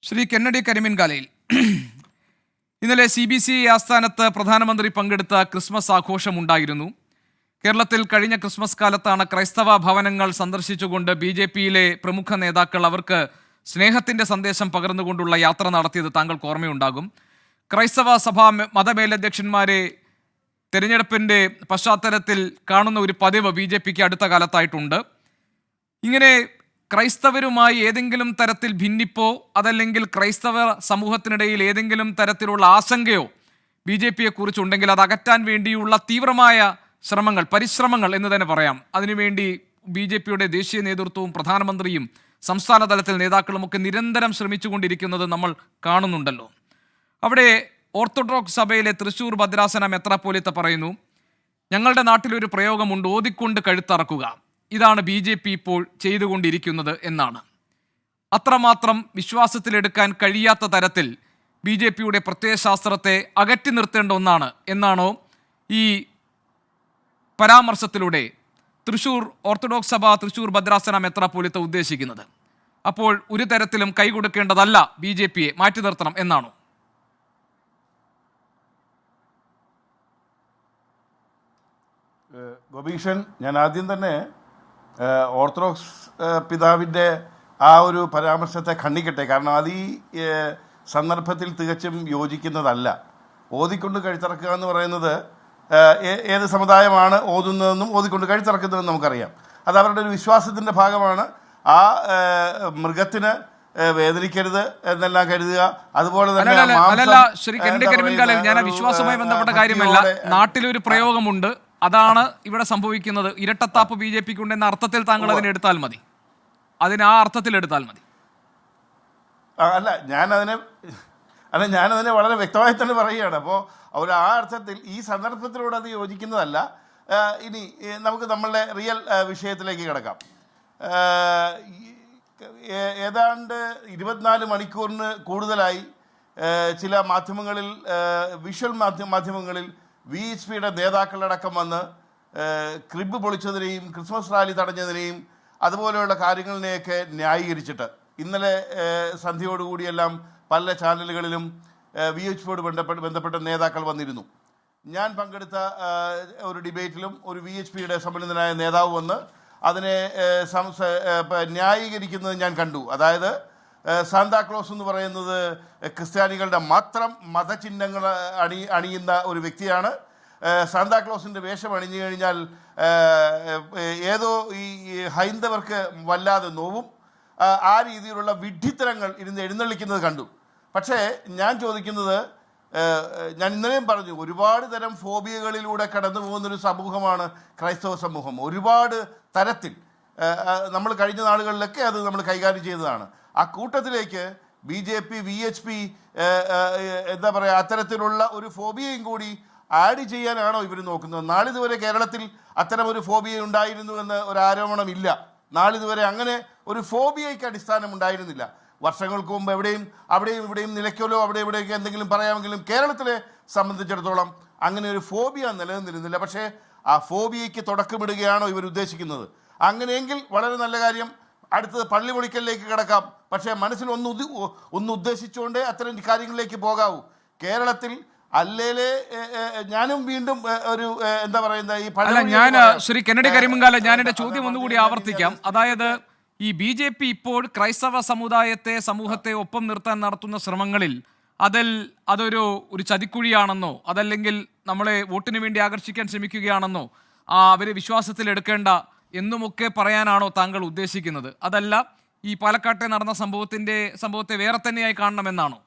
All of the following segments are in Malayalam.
ശ്രീ കെന്നഡി കരിമീൻകാലയിൽ ഇന്നലെ CBC ആസ്ഥാനത്ത് പ്രധാനമന്ത്രി പങ്കെടുത്ത ക്രിസ്മസ് ആഘോഷമുണ്ടായിരുന്നു. കേരളത്തിൽ കഴിഞ്ഞ ക്രിസ്മസ് കാലത്താണ് ക്രൈസ്തവ ഭവനങ്ങൾ സന്ദർശിച്ചുകൊണ്ട് BJPയിലെ പ്രമുഖ നേതാക്കൾ അവർക്ക് സ്നേഹത്തിന്റെ സന്ദേശം പകർന്നുകൊണ്ടുള്ള യാത്ര നടത്തിയത് താങ്കൾക്ക് ഓർമ്മയുണ്ടാകും. ക്രൈസ്തവ സഭാ മതമേലധ്യക്ഷന്മാരെ തെരഞ്ഞെടുപ്പിന്റെ പശ്ചാത്തലത്തിൽ കാണുന്ന ഒരു പതിവ് BJPക്ക് അടുത്ത കാലത്തായിട്ടുണ്ട്. ഇങ്ങനെ ക്രൈസ്തവരുമായി ഏതെങ്കിലും തരത്തിൽ ഭിന്നിപ്പോ അതല്ലെങ്കിൽ ക്രൈസ്തവ സമൂഹത്തിനിടയിൽ ഏതെങ്കിലും തരത്തിലുള്ള ആശങ്കയോ BJPയെ കുറിച്ചുണ്ടെങ്കിൽ അത് അകറ്റാൻ വേണ്ടിയുള്ള തീവ്രമായ പരിശ്രമങ്ങൾ എന്ന് തന്നെ പറയാം. അതിനുവേണ്ടി BJPയുടെ ദേശീയ നേതൃത്വവും പ്രധാനമന്ത്രിയും സംസ്ഥാന തലത്തിൽ നേതാക്കളുമൊക്കെ നിരന്തരം ശ്രമിച്ചുകൊണ്ടിരിക്കുന്നത് നമ്മൾ കാണുന്നുണ്ടല്ലോ. അവിടെ ഓർത്തഡോക്സ് സഭയിലെ തൃശ്ശൂർ ഭദ്രാസന മെത്രാപ്പോലീത്ത പറയുന്നു, ഞങ്ങളുടെ നാട്ടിലൊരു പ്രയോഗമുണ്ട്, ഓതിക്കൊണ്ട് കഴുത്തറക്കുക. ഇതാണ് BJP ഇപ്പോൾ ചെയ്തുകൊണ്ടിരിക്കുന്നത് എന്നാണ്. അത്രമാത്രം വിശ്വാസത്തിലെടുക്കാൻ കഴിയാത്ത തരത്തിൽ BJPയുടെ പ്രത്യയശാസ്ത്രത്തെ അകറ്റി നിർത്തേണ്ട ഒന്നാണ് എന്നാണോ ഈ പരാമർശത്തിലൂടെ തൃശ്ശൂർ ഓർത്തഡോക്സ് സഭ തൃശ്ശൂർ ഭദ്രാസന മെത്രാപ്പോലീത്ത ഉദ്ദേശിക്കുന്നത്? അപ്പോൾ ഒരു തരത്തിലും കൈകൊടുക്കേണ്ടതല്ല, BJPയെ മാറ്റി നിർത്തണം എന്നാണോ? ഗോപീഷൻ, ഞാൻ ആദ്യം തന്നെ ഓർത്തഡോക്സ് പിതാവിൻ്റെ ആ ഒരു പരാമർശത്തെ ഖണ്ഡിക്കട്ടെ. കാരണം അത് ഈ സന്ദർഭത്തിൽ തികച്ചും യോജിക്കുന്നതല്ല. ഓതിക്കൊണ്ട് കഴുത്തിറക്കുക എന്ന് പറയുന്നത് ഏത് സമുദായമാണ് ഓതുന്നതെന്നും ഓതിക്കൊണ്ട് കഴുത്തിറക്കുന്നതെന്നും നമുക്കറിയാം. അത് അവരുടെ ഒരു വിശ്വാസത്തിൻ്റെ ഭാഗമാണ്. ആ മൃഗത്തിന് വേദനിക്കരുത് എന്നെല്ലാം കരുതുക. അതുപോലെ തന്നെ ഞാൻ വിശ്വാസവുമായി ബന്ധപ്പെട്ട കാര്യമല്ല, നാട്ടിലൊരു പ്രയോഗമുണ്ട്, അതാണ് ഇവിടെ സംഭവിക്കുന്നത്. ഇരട്ടത്താപ്പ് BJPക്ക് ഉണ്ടെന്ന അർത്ഥത്തിൽ താങ്കൾ അതിനെ എടുത്താൽ മതി, ആ അർത്ഥത്തിൽ എടുത്താൽ മതി. ഞാനതിനെ വളരെ വ്യക്തമായി തന്നെ പറയുകയാണ്. അപ്പോൾ അവർ ആ അർത്ഥത്തിൽ ഈ സന്ദർഭത്തിലൂടെ അത് യോജിക്കുന്നതല്ല. ഇനി നമുക്ക് നമ്മളുടെ റിയൽ വിഷയത്തിലേക്ക് കിടക്കാം. ഏതാണ്ട് 24 മണിക്കൂറിന് കൂടുതലായി ചില മാധ്യമങ്ങളിൽ, വിഷ്വൽ മാധ്യമങ്ങളിൽ VHPയുടെ നേതാക്കളടക്കം വന്ന് ക്രിബ് പൊളിച്ചതിനെയും ക്രിസ്മസ് റാലി തടഞ്ഞതിനെയും അതുപോലെയുള്ള കാര്യങ്ങളിനെയൊക്കെ ന്യായീകരിച്ചിട്ട് ഇന്നലെ സന്ധ്യയോടുകൂടിയെല്ലാം പല ചാനലുകളിലും VHPയോട് ബന്ധപ്പെട്ട നേതാക്കൾ വന്നിരുന്നു. ഞാൻ പങ്കെടുത്ത ഒരു ഡിബേറ്റിലും ഒരു VHPയുടെ സമ്മേളനനായ നേതാവ് വന്ന് അതിനെ ന്യായീകരിക്കുന്നത് ഞാൻ കണ്ടു. അതായത് സാന്താക്ലോസ് എന്ന് പറയുന്നത് ക്രിസ്ത്യാനികളുടെ മാത്രം മതചിഹ്നങ്ങൾ അണിയുന്ന ഒരു വ്യക്തിയാണ്. സാന്താക്ലോസിൻ്റെ വേഷം അണിഞ്ഞു കഴിഞ്ഞാൽ ഏതോ ഈ ഹൈന്ദവർക്ക് വല്ലാതെ നോവും. ആ രീതിയിലുള്ള വിഡ്ഢിത്തരങ്ങൾ ഇരുന്ന് എഴുന്നള്ളിക്കുന്നത് കണ്ടു. പക്ഷേ ഞാൻ ചോദിക്കുന്നത്, ഞാൻ ഇന്നലെയും പറഞ്ഞു, ഒരുപാട് തരം ഫോബിയകളിലൂടെ കടന്നു പോകുന്നൊരു സമൂഹമാണ് ക്രൈസ്തവ സമൂഹം. ഒരുപാട് തരത്തിൽ നമ്മൾ കഴിഞ്ഞ നാളുകളിലൊക്കെ അത് നമ്മൾ കൈകാര്യം ചെയ്തതാണ്. ആ കൂട്ടത്തിലേക്ക് BJP VHP എന്താ പറയുക, അത്തരത്തിലുള്ള ഒരു ഫോബിയയും കൂടി ആഡ് ചെയ്യാനാണോ ഇവർ നോക്കുന്നത്? നാളിതുവരെ കേരളത്തിൽ അത്തരമൊരു ഫോബിയ ഉണ്ടായിരുന്നു എന്ന് ഒരു ആരോപണമില്ല. നാളിതുവരെ അങ്ങനെ ഒരു ഫോബിയയ്ക്ക് അടിസ്ഥാനം ഉണ്ടായിരുന്നില്ല. വർഷങ്ങൾക്ക് മുമ്പ് അവിടെയും ഇവിടെയും നിലയ്ക്കലോ അവിടെ ഇവിടെയൊക്കെ എന്തെങ്കിലും പറയാമെങ്കിലും കേരളത്തിലെ സംബന്ധിച്ചിടത്തോളം അങ്ങനെ ഒരു ഫോബിയ നിലനിന്നിരുന്നില്ല. പക്ഷേ ആ ഫോബിയയ്ക്ക് തുടക്കമിടുകയാണോ ഇവർ ഉദ്ദേശിക്കുന്നത്? അങ്ങനെയെങ്കിൽ വളരെ നല്ല കാര്യം. അടുത്തത് പള്ളി പൊളിക്കലിലേക്ക് കിടക്കാം. പക്ഷേ മനസ്സിൽ ഒന്ന് ഉദ്ദേശിച്ചുകൊണ്ടേ അത്തരം കാര്യങ്ങളിലേക്ക് പോകാവൂ. കേരളത്തിൽ അല്ലേലെ ഞാനും വീണ്ടും ഒരു എന്താ പറയുന്നത് ശ്രീ കെന്നഡി കരിമങ്കാല, ഞാൻ എൻ്റെ ചോദ്യം ഒന്നുകൂടി ആവർത്തിക്കാം. അതായത് ഈ BJP ഇപ്പോൾ ക്രൈസ്തവ സമൂഹത്തെ ഒപ്പം നിർത്താൻ നടത്തുന്ന ശ്രമങ്ങളിൽ അതൊരു ചതിക്കുഴിയാണെന്നോ അതല്ലെങ്കിൽ നമ്മളെ വോട്ടിന് വേണ്ടി ആകർഷിക്കാൻ ശ്രമിക്കുകയാണെന്നോ അവരെ വിശ്വാസത്തിലെടുക്കേണ്ട എന്നുമൊക്കെ പറയാനാണോ താങ്കൾ ഉദ്ദേശിക്കുന്നത്? അതല്ല ഈ പാലക്കാട്ടെ നടന്ന സംഭവത്തെ വേറെ തന്നെയായി കാണണമെന്നാണോ?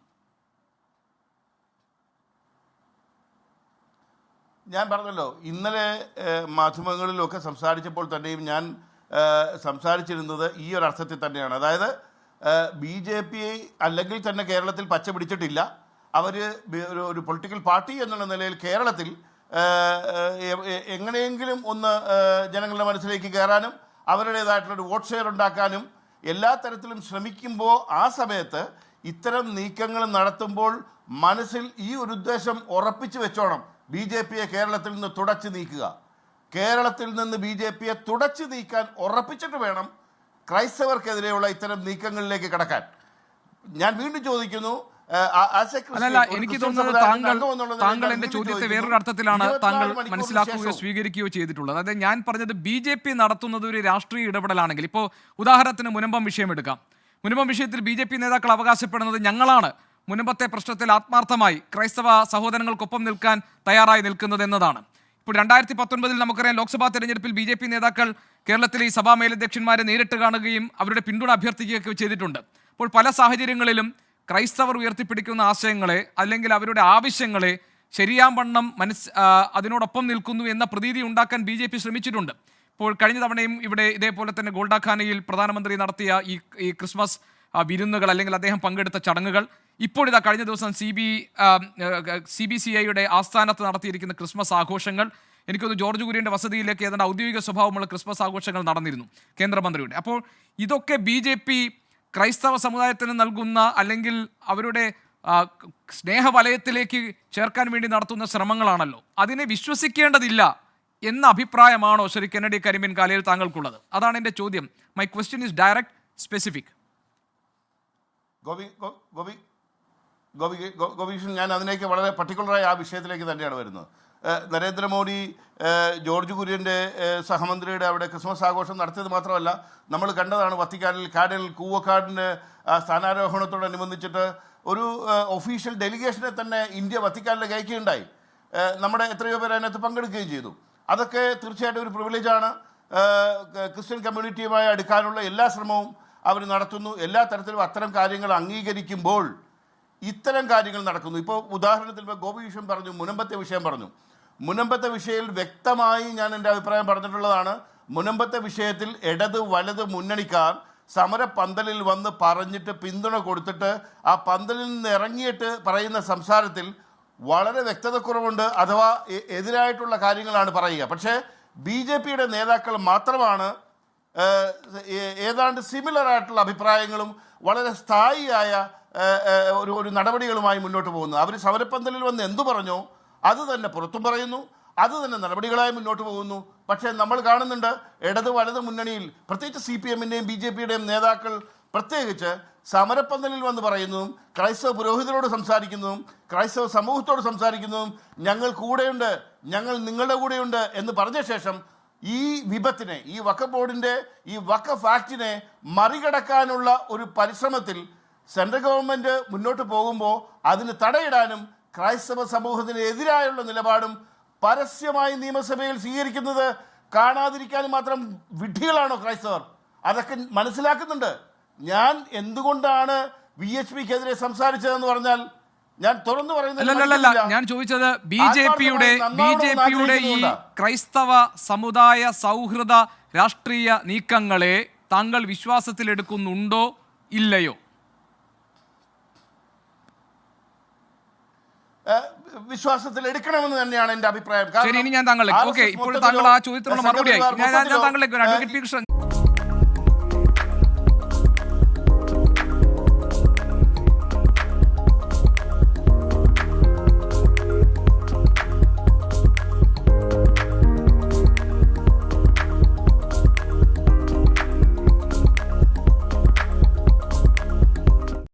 ഞാൻ പറഞ്ഞല്ലോ, ഇന്നലെ മാധ്യമങ്ങളിലൊക്കെ സംസാരിച്ചപ്പോൾ തന്നെയും ഞാൻ സംസാരിച്ചിരുന്നത് ഈ ഒരു അർത്ഥത്തിൽ തന്നെയാണ്. അതായത് BJP അല്ലെങ്കിൽ തന്നെ കേരളത്തിൽ പച്ച പിടിച്ചിട്ടില്ല. അവർ ഒരു പൊളിറ്റിക്കൽ പാർട്ടി എന്നുള്ള നിലയിൽ കേരളത്തിൽ എങ്ങനെയെങ്കിലും ഒന്ന് ജനങ്ങളുടെ മനസ്സിലേക്ക് കയറാനും അവരുടേതായിട്ടുള്ളൊരു വോട്ട് ഷെയർ ഉണ്ടാക്കാനും എല്ലാ തരത്തിലും ശ്രമിക്കുമ്പോൾ ആ സമയത്ത് ഇത്തരം നീക്കങ്ങൾ നടത്തുമ്പോൾ മനസ്സിൽ ഈ ഒരു ഉദ്ദേശം ഉറപ്പിച്ചു വെച്ചോണം. BJPയെ കേരളത്തിൽ നിന്ന് തുടച്ചു നീക്കുക. കേരളത്തിൽ നിന്ന് BJPയെ തുടച്ചു നീക്കാൻ ഉറപ്പിച്ചിട്ട് വേണം ക്രൈസ്തവർക്കെതിരെയുള്ള ഇത്തരം നീക്കങ്ങളിലേക്ക് കടക്കാൻ. ഞാൻ വീണ്ടും ചോദിക്കുന്നു, അല്ലല്ല, എനിക്ക് തോന്നുന്നത് താങ്കൾ എന്റെ ചോദ്യത്തെ വേറൊരു അർത്ഥത്തിലാണ് താങ്കൾ മനസ്സിലാക്കുകയോ സ്വീകരിക്കുകയോ ചെയ്തിട്ടുള്ളത്. അതായത് ഞാൻ പറഞ്ഞത് BJP നടത്തുന്നത് ഒരു രാഷ്ട്രീയ ഇടപെടലാണെങ്കിൽ, ഇപ്പോൾ ഉദാഹരണത്തിന് മുനമ്പം വിഷയം എടുക്കാം. മുനമ്പം വിഷയത്തിൽ BJP നേതാക്കൾ അവകാശപ്പെടുന്നത് ഞങ്ങളാണ് മുനമ്പത്തെ പ്രശ്നത്തിൽ ആത്മാർത്ഥമായി ക്രൈസ്തവ സഹോദരങ്ങൾക്കൊപ്പം നിൽക്കാൻ തയ്യാറായി നിൽക്കുന്നത് എന്നതാണ്. ഇപ്പോൾ 2019 നമുക്കറിയാം, ലോക്സഭാ തെരഞ്ഞെടുപ്പിൽ BJP നേതാക്കൾ കേരളത്തിലെ ഈ സഭാ മേലധ്യക്ഷന്മാരെ നേരിട്ട് കാണുകയും അവരുടെ പിന്തുണ അഭ്യർത്ഥിക്കുകയൊക്കെ ചെയ്തിട്ടുണ്ട്. അപ്പോൾ പല സാഹചര്യങ്ങളിലും ക്രൈസ്തവർ ഉയർത്തിപ്പിടിക്കുന്ന ആശയങ്ങളെ അല്ലെങ്കിൽ അവരുടെ ആവശ്യങ്ങളെ ശരിയാവണ്ണം അതിനോടൊപ്പം നിൽക്കുന്നു എന്ന പ്രതീതി ഉണ്ടാക്കാൻ BJP ശ്രമിച്ചിട്ടുണ്ട്. ഇപ്പോൾ കഴിഞ്ഞ തവണയും ഇവിടെ ഇതേപോലെ തന്നെ ഗോൾഡാഖാനയിൽ പ്രധാനമന്ത്രി നടത്തിയ ഈ ക്രിസ്മസ് വിരുന്നുകൾ അല്ലെങ്കിൽ അദ്ദേഹം പങ്കെടുത്ത ചടങ്ങുകൾ, ഇപ്പോഴിതാ കഴിഞ്ഞ ദിവസം CBCIയുടെ ആസ്ഥാനത്ത് നടത്തിയിരിക്കുന്ന ക്രിസ്മസ് ആഘോഷങ്ങൾ, എനിക്കൊന്ന് ജോർജ് കുര്യൻ്റെ വസതിയിലേക്ക് ഏതാണ്ട് ഔദ്യോഗിക സ്വഭാവമുള്ള ക്രിസ്മസ് ആഘോഷങ്ങൾ നടന്നിരുന്നു കേന്ദ്രമന്ത്രിയുടെ. അപ്പോൾ ഇതൊക്കെ BJP ക്രൈസ്തവ സമുദായത്തിന് നൽകുന്ന അല്ലെങ്കിൽ അവരുടെ സ്നേഹവലയത്തിലേക്ക് ചേർക്കാൻ വേണ്ടി നടത്തുന്ന ശ്രമങ്ങളാണല്ലോ. അതിനെ വിശ്വസിക്കേണ്ടതില്ല എന്ന അഭിപ്രായമാണോ ശ്രീ കെന്നഡി കരിമീൻ കാലയിൽ താങ്കൾക്കുള്ളത്? അതാണ് എൻ്റെ ചോദ്യം. My question is direct, specific. Gopeeshan, ഞാൻ അതിലേക്ക് വളരെ പർട്ടിക്കുലറായി ആ വിഷയത്തിലേക്ക് തന്നെയാണ് വരുന്നത്. നരേന്ദ്രമോദി ജോർജ് കുര്യൻ്റെ സഹമന്ത്രിയുടെ അവിടെ ക്രിസ്മസ് ആഘോഷം നടത്തിയത് മാത്രമല്ല, നമ്മൾ കണ്ടതാണ് വത്തിക്കാനിൽ കാർഡിനൽ കൂവക്കാടിൻ്റെ സ്ഥാനാരോഹണത്തോടനുബന്ധിച്ചിട്ട് ഒരു ഒഫീഷ്യൽ ഡെലിഗേഷനെ തന്നെ ഇന്ത്യ വത്തിക്കാനിലേക്ക് അയക്കുകയുണ്ടായി. നമ്മുടെ എത്രയോ പേർ അതിനകത്ത് പങ്കെടുക്കുകയും ചെയ്തു. അതൊക്കെ തീർച്ചയായിട്ടും ഒരു പ്രിവിലേജാണ്. ക്രിസ്ത്യൻ കമ്മ്യൂണിറ്റിയുമായി അടുക്കാനുള്ള എല്ലാ ശ്രമവും അവർ നടത്തുന്നു. എല്ലാ തരത്തിലും അത്തരം കാര്യങ്ങൾ അംഗീകരിക്കുമ്പോൾ ഇത്തരം കാര്യങ്ങൾ നടക്കുന്നു. ഇപ്പോൾ ഉദാഹരണത്തിൽ ഗോപി വിഷയം പറഞ്ഞു, മുനമ്പത്തെ വിഷയം പറഞ്ഞു. മുനമ്പത്തെ വിഷയത്തിൽ വ്യക്തമായി ഞാൻ എൻ്റെ അഭിപ്രായം പറഞ്ഞിട്ടുള്ളതാണ്. മുനമ്പത്തെ വിഷയത്തിൽ ഇടത് വലത് മുന്നണിക്കാർ സമര പന്തലിൽ വന്ന് പറഞ്ഞിട്ട് പിന്തുണ കൊടുത്തിട്ട് ആ പന്തലിൽ നിന്ന് ഇറങ്ങിയിട്ട് പറയുന്ന സംസാരത്തിൽ വളരെ വ്യക്തതക്കുറവുണ്ട്, അഥവാ എതിരായിട്ടുള്ള കാര്യങ്ങളാണ് പറയുക. പക്ഷേ BJPയുടെ നേതാക്കൾ മാത്രമാണ് ഏതാണ്ട് സിമിലർ ആയിട്ടുള്ള അഭിപ്രായങ്ങളും വളരെ സ്ഥായിയായ ഒരു നടപടികളുമായി മുന്നോട്ട് പോകുന്നത്. അവർ സമരപ്പന്തലിൽ വന്ന് എന്തു പറഞ്ഞോ അത് തന്നെ പുറത്തും പറയുന്നു, അത് തന്നെ നടപടികളായി മുന്നോട്ട് പോകുന്നു. പക്ഷേ നമ്മൾ കാണുന്നുണ്ട് ഇടത് വലത് മുന്നണിയിൽ, പ്രത്യേകിച്ച് CPMൻ്റെയും BJPയുടെയും നേതാക്കൾ പ്രത്യേകിച്ച് സമരപ്പന്തലിൽ വന്ന് പറയുന്നതും ക്രൈസ്തവ പുരോഹിതരോട് സംസാരിക്കുന്നതും ക്രൈസ്തവ സമൂഹത്തോട് സംസാരിക്കുന്നതും ഞങ്ങൾ കൂടെയുണ്ട്, ഞങ്ങൾ നിങ്ങളുടെ കൂടെയുണ്ട് എന്ന് പറഞ്ഞ ശേഷം ഈ വിപത്തിനെ, ഈ വഖഫ് ബോർഡിൻ്റെ ഈ വഖഫ് ആക്ടിനെ മറികടക്കാനുള്ള ഒരു പരിശ്രമത്തിൽ സെൻട്രൽ ഗവൺമെൻറ് മുന്നോട്ട് പോകുമ്പോൾ അതിന് തടയിടാനും ക്രൈസ്തവ സമൂഹത്തിന് എതിരായുള്ള നിലപാടും പരസ്യമായി നിയമസഭയിൽ സ്വീകരിക്കുന്നത് കാണാതിരിക്കാനും മാത്രം വിഡ്ഢികളാണോ ക്രൈസ്തവർ? അതൊക്കെ മനസ്സിലാക്കുന്നുണ്ട്. ഞാൻ എന്തുകൊണ്ടാണ് VHPക്കെതിരെ സംസാരിച്ചതെന്ന് പറഞ്ഞാൽ ഞാൻ തുറന്നു പറയുന്നത്, ഞാൻ ചോദിച്ചത് BJPയുടെ ഈ ക്രൈസ്തവ സമുദായ സൗഹൃദ രാഷ്ട്രീയ നീക്കങ്ങളെ താങ്കൾ വിശ്വാസത്തിലെടുക്കുന്നുണ്ടോ ഇല്ലയോ? വിശ്വാസത്തിൽ എടുക്കണമെന്ന് തന്നെയാണ് എൻ്റെ അഭിപ്രായം. ശരി, ഇനി ഞാൻ താങ്കളിലേക്ക്, ഓക്കെ, ഇപ്പോൾ താങ്കൾ ആ ചോദ്യത്തിനുള്ള മറുപടിയായി ഞാൻ താങ്കളിലേക്ക് അഡ്വക്കേറ്റ് പി. കൃഷ്ണൻ